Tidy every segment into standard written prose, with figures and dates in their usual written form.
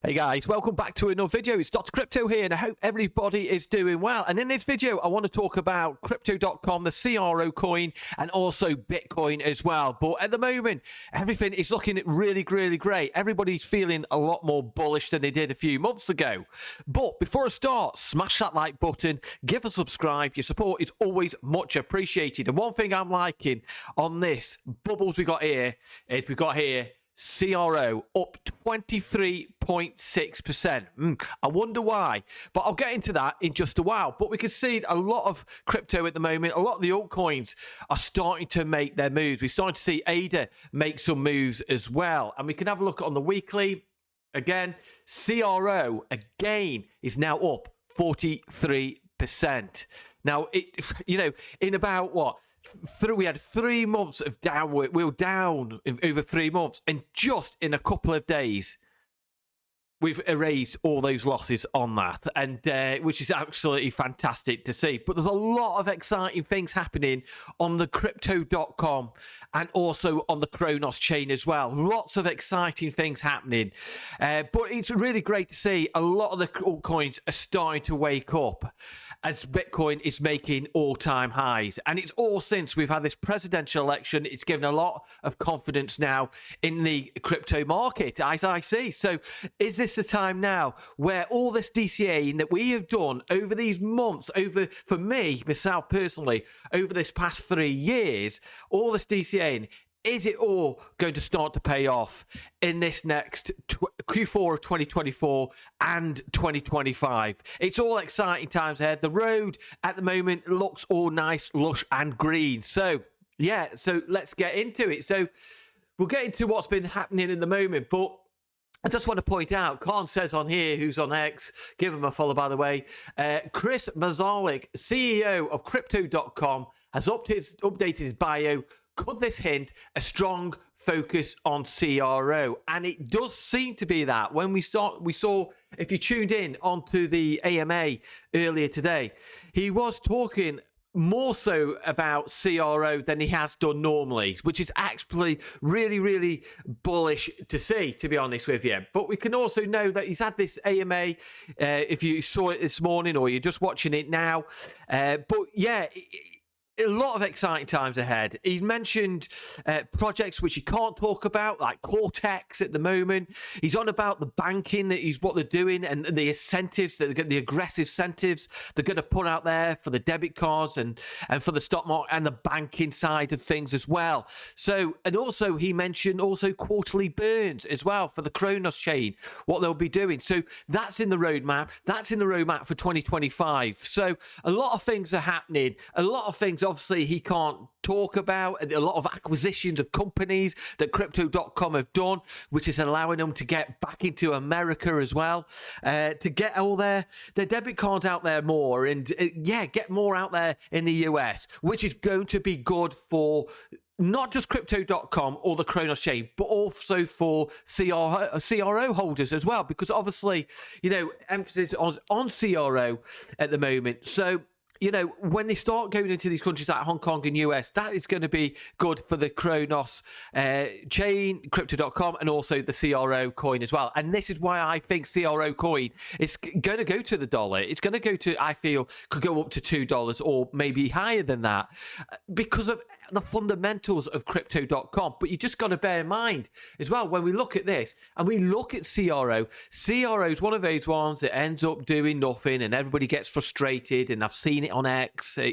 Hey guys, welcome back to another video. It's Dr. Crypto here, and I hope everybody is doing well. And in this video, I want to talk about crypto.com, the CRO coin, and also Bitcoin as well. But at the moment, everything is looking really great. Everybody's feeling a lot more bullish than they did a few months ago. But before I start, smash that like button, give a subscribe. Your support is always much appreciated. And one thing I'm liking on this bubbles we got here is we got here CRO up 23.6%. I wonder why, but I'll get into that in just a while. But we can see a lot of crypto at the moment, a lot of the altcoins are starting to make their moves. We're starting to see ADA make some moves as well. And we can have a look on the weekly. Again, CRO again is now up 43%. Now, in about what? We had 3 months of downward. We were down over 3 months, and just in a couple of days, we've erased all those losses on that, and which is absolutely fantastic to see. But there's a lot of exciting things happening on the crypto.com and also on the Cronos chain as well. Lots of exciting things happening. But it's really great to see a lot of the altcoins are starting to wake up as Bitcoin is making all-time highs. And it's all since we've had this presidential election. It's given a lot of confidence now in the crypto market, as I see. So is this the time now where all this DCAing that we have done over these months, for me, myself personally, over this past 3 years, all this DCAing, is it all going to start to pay off in this next Q4 of 2024 and 2025? It's all exciting times ahead. The road at the moment looks all nice, lush and green. So, yeah, so let's get into it. So we'll get into what's been happening in the moment, but I just want to point out, Khan says on here, who's on X, give him a follow, by the way, Chris Mazalik, CEO of Crypto.com, has updated his bio. Could this hint a strong focus on CRO? And it does seem to be that. When we saw, if you tuned in onto the AMA earlier today, he was talking more so about CRO than he has done normally, which is actually really bullish to see, to be honest with you. But we can also know that he's had this AMA, if you saw it this morning or you're just watching it now. But yeah, a lot of exciting times ahead. He mentioned projects which he can't talk about, like Cortex at the moment. He's on about the banking, what they're doing, and the incentives, the aggressive incentives they're going to put out there for the debit cards and for the stock market and the banking side of things as well. So, and also he mentioned also quarterly burns as well for the Cronos chain, what they'll be doing. So that's in the roadmap. That's in the roadmap for 2025. So a lot of things are happening. A lot of things obviously he can't talk about, and a lot of acquisitions of companies that crypto.com have done, which is allowing them to get back into America as well, to get all their debit cards out there more, and get more out there in the US, which is going to be good for not just crypto.com or the Cronos chain, but also for CRO holders as well, because obviously, emphasis on CRO at the moment. So, when they start going into these countries like Hong Kong and US, that is going to be good for the Cronos chain, crypto.com, and also the CRO coin as well. And this is why I think CRO coin is going to go to the dollar. It's going to go to, I feel, could go up to $2 or maybe higher than that because of the fundamentals of crypto.com. But you just got to bear in mind as well, when we look at this and we look at CRO is one of those ones that ends up doing nothing and everybody gets frustrated, and I've seen it on X, on my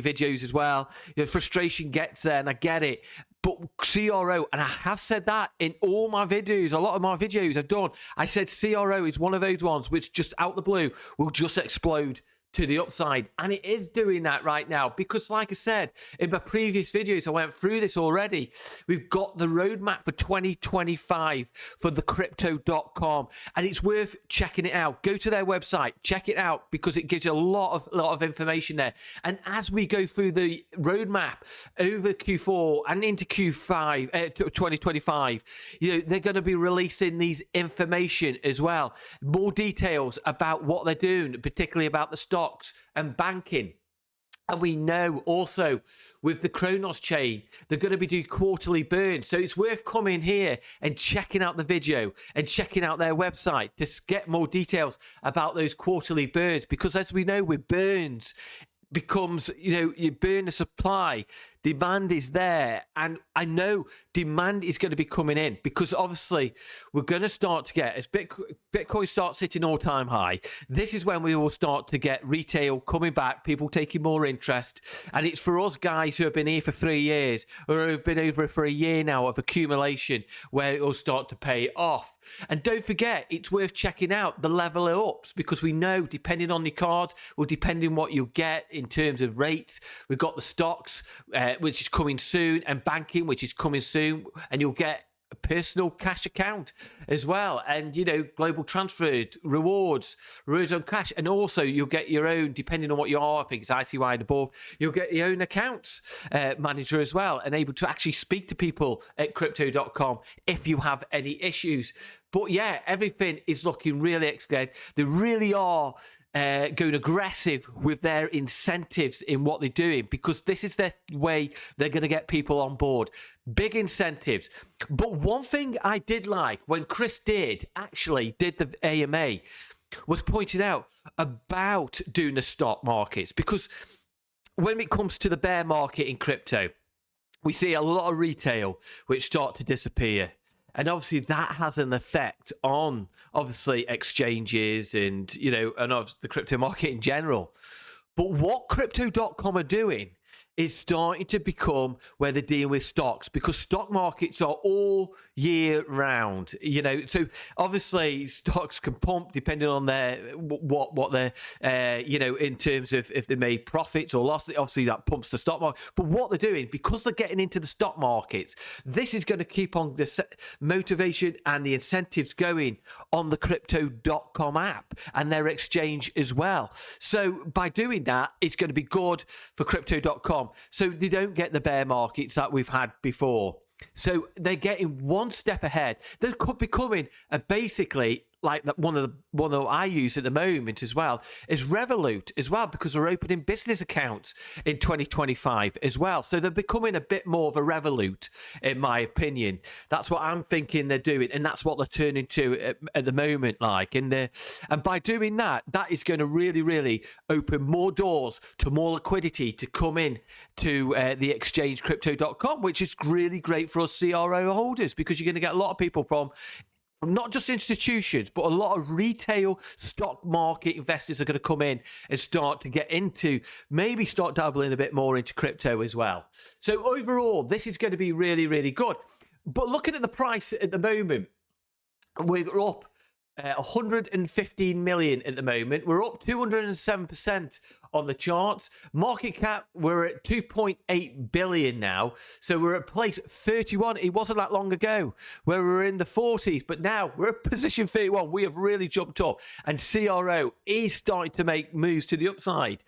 videos as well. Frustration gets there, and I get it. But CRO, and I have said that in all my videos, a lot of my videos I've done, I said CRO is one of those ones which just out the blue will just explode to the upside, and it is doing that right now, because like I said in my previous videos, I went through this already. We've got the roadmap for 2025 for the crypto.com, and it's worth checking it out. Go to their website, check it out, because it gives you a lot of information there. And as we go through the roadmap over Q4 and into Q5 2025, they're going to be releasing these information as well, more details about what they're doing, particularly about the stock and banking. And we know also with the Cronos chain, they're going to be doing quarterly burns. So it's worth coming here and checking out the video and checking out their website to get more details about those quarterly burns. Because as we know with burns, becomes, you burn the supply, demand is there, and I know demand is going to be coming in, because obviously we're going to start to get, as Bitcoin starts hitting all-time high, this is when we will start to get retail coming back, people taking more interest. And it's for us guys who have been here for 3 years, or who have been over for a year now of accumulation, where it will start to pay off. And don't forget, it's worth checking out the level ups, because we know depending on your card, or depending on what you'll get in terms of rates, we've got the stocks, which is coming soon, and banking, which is coming soon, and you'll get a personal cash account as well, and global transfer rewards on cash, and also you'll get your own, depending on what you are, I think it's ICY and above, you'll get your own accounts manager as well, and able to actually speak to people at crypto.com if you have any issues. But yeah, everything is looking really excellent. They really are going aggressive with their incentives in what they're doing, because this is their way they're going to get people on board. Big incentives. But one thing I did like when Chris actually did the AMA was pointing out about doing the stock markets, because when it comes to the bear market in crypto, we see a lot of retail which start to disappear. And obviously that has an effect on, obviously, exchanges and, and obviously the crypto market in general. But what crypto.com are doing is starting to become where they're dealing with stocks, because stock markets are all year round, so obviously stocks can pump depending on their what they're in terms of if they made profits or loss, obviously that pumps the stock market. But what they're doing, because they're getting into the stock markets, this is going to keep on the motivation and the incentives going on the crypto.com app and their exchange as well. So by doing that, it's going to be good for crypto.com, so they don't get the bear markets that we've had before. So they're getting one step ahead. They're becoming basically like that one that I use at the moment as well is Revolut as well, because they're opening business accounts in 2025 as well. So they're becoming a bit more of a Revolut, in my opinion. That's what I'm thinking they're doing, and that's what they're turning to at the moment. And by doing that, that is going to really, really open more doors to more liquidity to come in to the exchange crypto.com, which is really great for us CRO holders, because you're going to get a lot of people from not just institutions, but a lot of retail stock market investors are going to come in and start to get into, maybe start dabbling a bit more into crypto as well. So overall, this is going to be really, really good. But looking at the price at the moment, we're up 115 million at the moment. We're up 207% on the charts. Market cap, we're at 2.8 billion now. So we're at place 31. It wasn't that long ago where we were in the 40s, but now we're at position 31. We have really jumped up, and CRO is starting to make moves to the upside.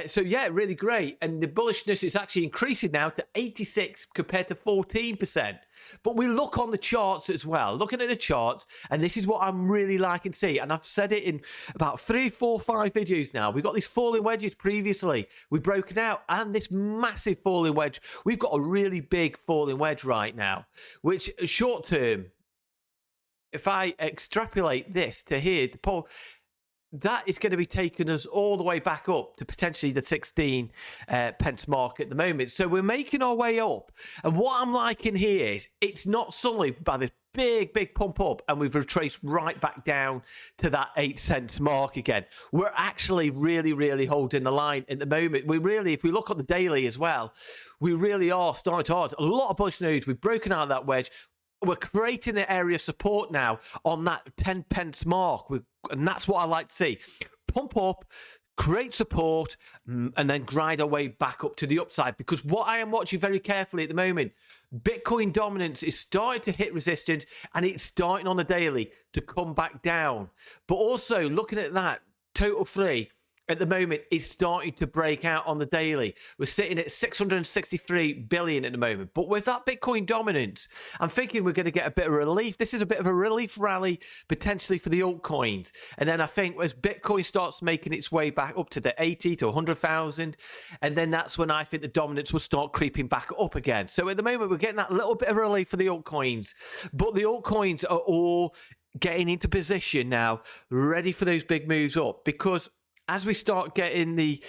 So yeah, really great. And the bullishness is actually increasing now to 86 compared to 14%. But we look on the charts as well, looking at the charts, and this is what I'm really liking to see. And I've said it in about 3, 4, 5 videos now. We've got these falling wedges previously. We've broken out, and this massive falling wedge. We've got a really big falling wedge right now, which short term, if I extrapolate this to here, the pole, that is going to be taking us all the way back up to potentially the 16 pence mark at the moment. So we're making our way up. And what I'm liking here is it's not suddenly by this big pump up and we've retraced right back down to that 8 cents mark again. We're actually really holding the line at the moment. We really, if we look at the daily as well, we really are starting to hard. A lot of bullish nodes. We've broken out of that wedge. We're creating the area of support now on that 10 pence mark. And that's what I like to see. Pump up, create support, and then grind our way back up to the upside. Because what I am watching very carefully at the moment, Bitcoin dominance is starting to hit resistance, and it's starting on the daily to come back down. But also looking at that, total free, at the moment is starting to break out on the daily. We're sitting at 663 billion at the moment. But with that Bitcoin dominance, I'm thinking we're going to get a bit of relief. This is a bit of a relief rally potentially for the altcoins. And then I think as Bitcoin starts making its way back up to the 80 to 100,000, and then that's when I think the dominance will start creeping back up again. So at the moment, we're getting that little bit of relief for the altcoins. But the altcoins are all getting into position now, ready for those big moves up, because as we start getting the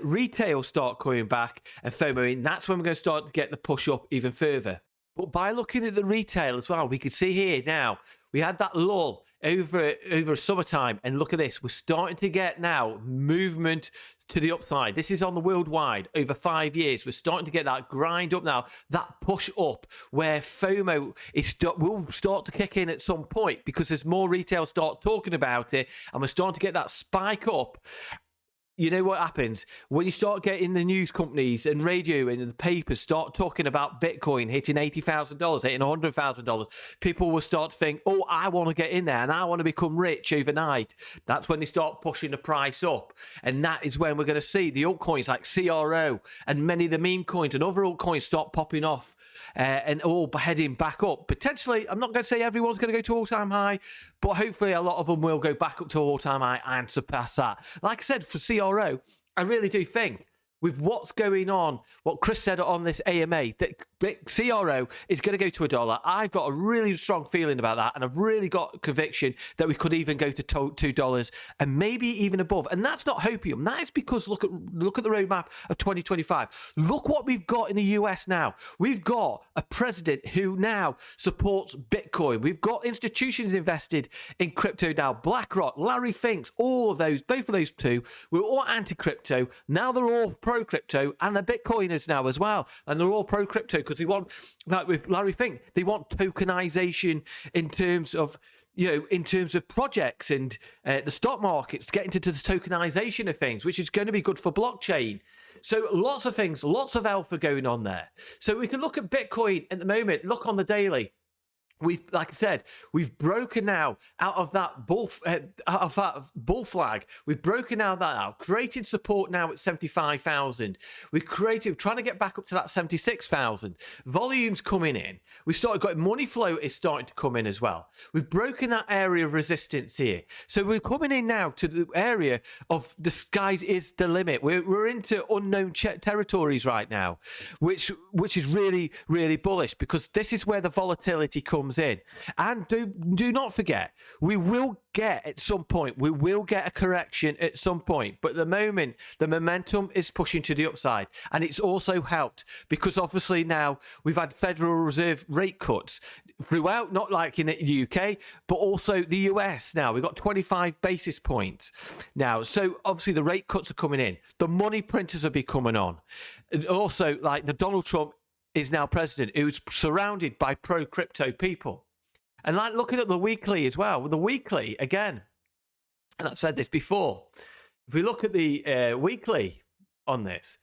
retail start coming back and FOMOing, that's when we're going to start to get the push up even further. But by looking at the retail as well, we can see here now, we had that lull over summertime, and look at this, we're starting to get now movement to the upside. This is on the worldwide over 5 years. We're starting to get that grind up now, that push up where FOMO will start to kick in at some point, because as more retail start talking about it and we're starting to get that spike up. You know what happens when you start getting the news companies and radio and the papers start talking about Bitcoin hitting $80,000, hitting $100,000. People will start to think, oh, I want to get in there and I want to become rich overnight. That's when they start pushing the price up. And that is when we're going to see the altcoins like CRO and many of the meme coins and other altcoins start popping off. And all heading back up. Potentially, I'm not going to say everyone's going to go to all-time high, but hopefully a lot of them will go back up to all-time high and surpass that. Like I said, for CRO, I really do think with what's going on, what Chris said on this AMA, that CRO is going to go to $1. I've got a really strong feeling about that, and I've really got conviction that we could even go to $2 and maybe even above. And that's not hopium. That is because look at the roadmap of 2025. Look what we've got in the US now. We've got a president who now supports Bitcoin. We've got institutions invested in crypto now. BlackRock, Larry Finks, all of those, both of those two, were all anti-crypto. Now they're all pro-crypto, and they're Bitcoiners now as well. And they're all pro-crypto because they want, like with Larry Fink, they want tokenization in terms of, in terms of projects and the stock markets, getting into the tokenization of things, which is going to be good for blockchain. So lots of things, lots of alpha going on there. So we can look at Bitcoin at the moment, look on the daily. Like I said, we've broken now out of that bull flag. We've broken out that out, created support now at 75,000. We're trying to get back up to that 76,000. Volumes coming in. We got money flow is starting to come in as well. We've broken that area of resistance here. So we're coming in now to the area of the skies is the limit. We're into unknown territories right now, which is really, really bullish, because this is where the volatility comes in. And do not forget, we will get at some point, we will get a correction at some point, but at the moment the momentum is pushing to the upside. And it's also helped because obviously now we've had Federal Reserve rate cuts throughout, not like in the UK, but also the US. Now we've got 25 basis points now, so obviously the rate cuts are coming in, the money printers are becoming on, and also like the Donald Trump is now president, who's surrounded by pro-crypto people. And like looking at the weekly as well, with the weekly, again, and I've said this before, if we look at the weekly on this,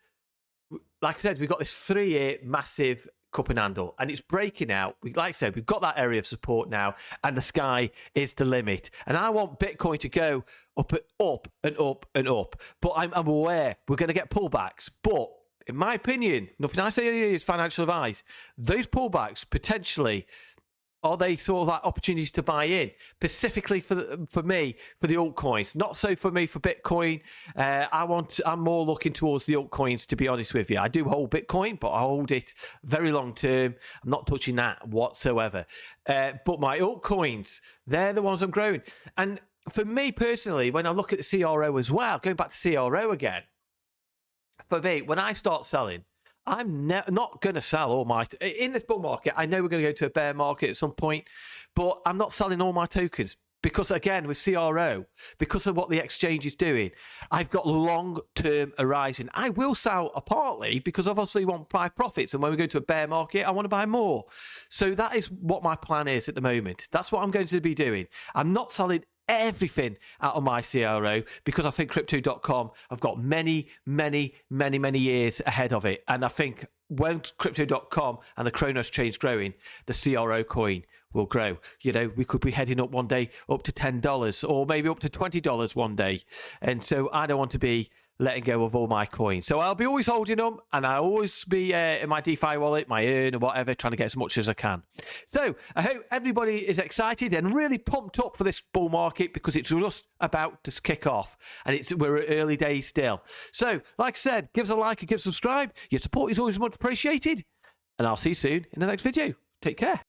like I said, we've got this 3-year massive cup and handle, and it's breaking out. Like I said, we've got that area of support now, and the sky is the limit. And I want Bitcoin to go up and up and up. But I'm aware we're going to get pullbacks, but in my opinion, nothing I say here is financial advice. Those pullbacks potentially, are they sort of like opportunities to buy in? Specifically for me, for the altcoins. Not so for me for Bitcoin. I'm more looking towards the altcoins, to be honest with you. I do hold Bitcoin, but I hold it very long term. I'm not touching that whatsoever. But my altcoins, they're the ones I'm growing. And for me personally, when I look at the CRO as well, going back to CRO again, for me, when I start selling, I'm not going to sell all my... In this bull market, I know we're going to go to a bear market at some point, but I'm not selling all my tokens because, again, with CRO, because of what the exchange is doing, I've got long-term horizon. I will sell partly because obviously I want to buy profits, and when we go to a bear market, I want to buy more. So that is what my plan is at the moment. That's what I'm going to be doing. I'm not selling everything out of my CRO because I think crypto.com, I've got many years ahead of it. And I think when crypto.com and the Cronos chain's growing, the CRO coin will grow. You know, we could be heading up one day up to $10 or maybe up to $20 one day. And so I don't want to be letting go of all my coins. So I'll be always holding them, and I'll always be in my DeFi wallet, my Earn or whatever, trying to get as much as I can. So I hope everybody is excited and really pumped up for this bull market, because it's just about to kick off, and we're at early days still. So like I said, give us a like and give us a subscribe. Your support is always much appreciated, and I'll see you soon in the next video. Take care.